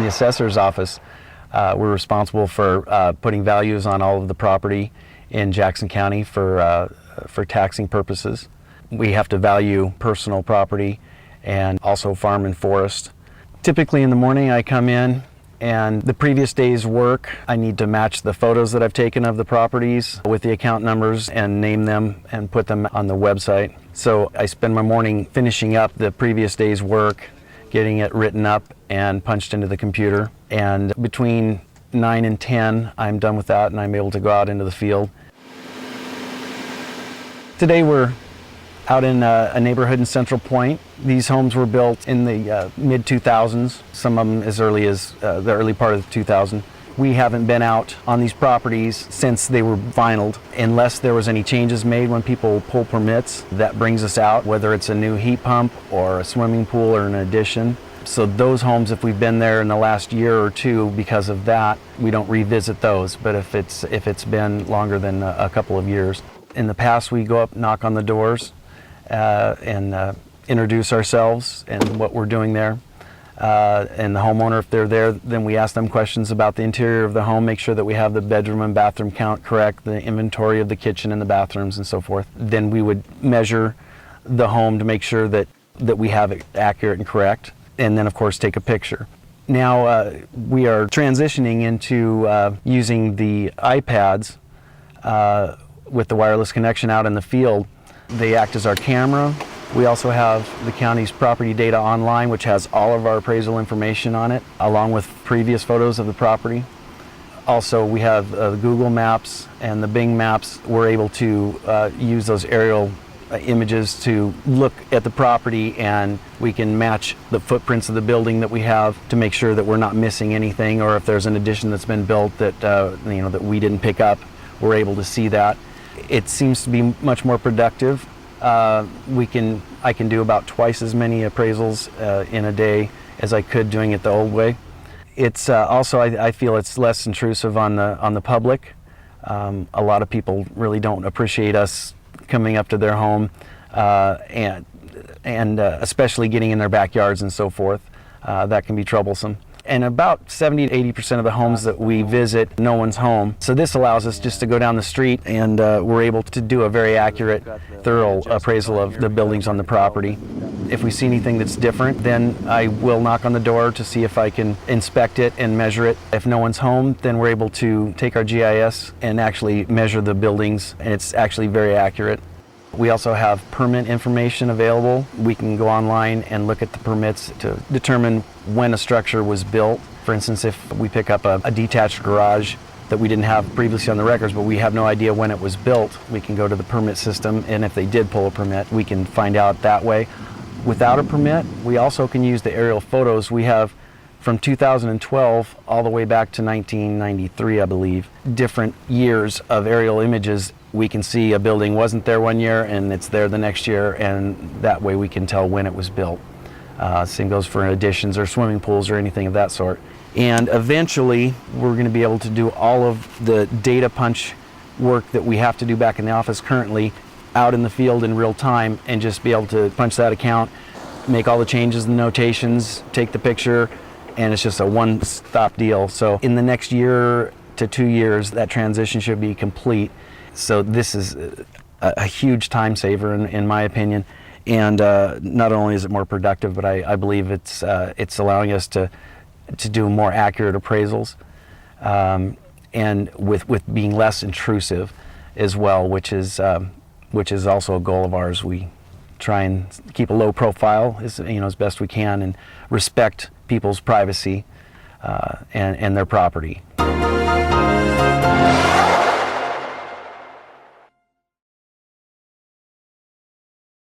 the assessor's office, we're responsible for putting values on all of the property in Jackson County for taxing purposes. We have to value personal property and also farm and forest. Typically in the morning I come in, and the previous day's work, I need to match the photos that I've taken of the properties with the account numbers and name them and put them on the website. So I spend my morning finishing up the previous day's work, getting it written up and punched into the computer. And between 9 and 10, I'm done with that and I'm able to go out into the field. Today we're out in a neighborhood in Central Point. These homes were built in the mid-2000s, some of them as early as the early part of 2000. We haven't been out on these properties since they were vinyled, unless there was any changes made when people pull permits. That brings us out, whether it's a new heat pump or a swimming pool or an addition. So those homes, if we've been there in the last year or two because of that, we don't revisit those. But if it's been longer than a couple of years. In the past, we go up, knock on the doors, and introduce ourselves and what we're doing there. And the homeowner, if they're there, then we ask them questions about the interior of the home, make sure that we have the bedroom and bathroom count correct, the inventory of the kitchen and the bathrooms and so forth. Then we would measure the home to make sure that we have it accurate and correct, and then of course take a picture. Now we are transitioning into using the iPads with the wireless connection out in the field. They act as our camera. We also have the county's property data online, which has all of our appraisal information on it, along with previous photos of the property. Also, we have Google Maps and the Bing Maps. We're able to use those aerial images to look at the property, and we can match the footprints of the building that we have to make sure that we're not missing anything, or if there's an addition that's been built that that we didn't pick up, we're able to see that. It seems to be much more productive. I can do about twice as many appraisals in a day as I could doing it the old way. It's also, I feel it's less intrusive on the public. A lot of people really don't appreciate us coming up to their home and especially getting in their backyards and so forth. That can be troublesome. And about 70 to 80% of the homes that we visit, no one's home. So this allows us just to go down the street, and we're able to do a very accurate, thorough appraisal of the buildings on the property. If we see anything that's different, then I will knock on the door to see if I can inspect it and measure it. If no one's home, then we're able to take our GIS and actually measure the buildings, and it's actually very accurate. We also have permit information available. We can go online and look at the permits to determine when a structure was built. For instance, if we pick up a detached garage that we didn't have previously on the records, but we have no idea when it was built, we can go to the permit system, and if they did pull a permit, we can find out that way. Without a permit, we also can use the aerial photos. We have from 2012 all the way back to 1993, I believe, different years of aerial images. We can see a building wasn't there one year and it's there the next year, and that way we can tell when it was built. Same goes for additions or swimming pools or anything of that sort. And eventually we're going to be able to do all of the data punch work that we have to do back in the office currently out in the field in real time, and just be able to punch that account, make all the changes and notations, take the picture, and it's just a one-stop deal. So in the next year to 2 years, that transition should be complete. So this is a huge time saver in my opinion, and not only is it more productive, but I believe it's allowing us to do more accurate appraisals, and with being less intrusive as well, which is also a goal of ours. We try and keep a low profile as best we can, and respect people's privacy and their property.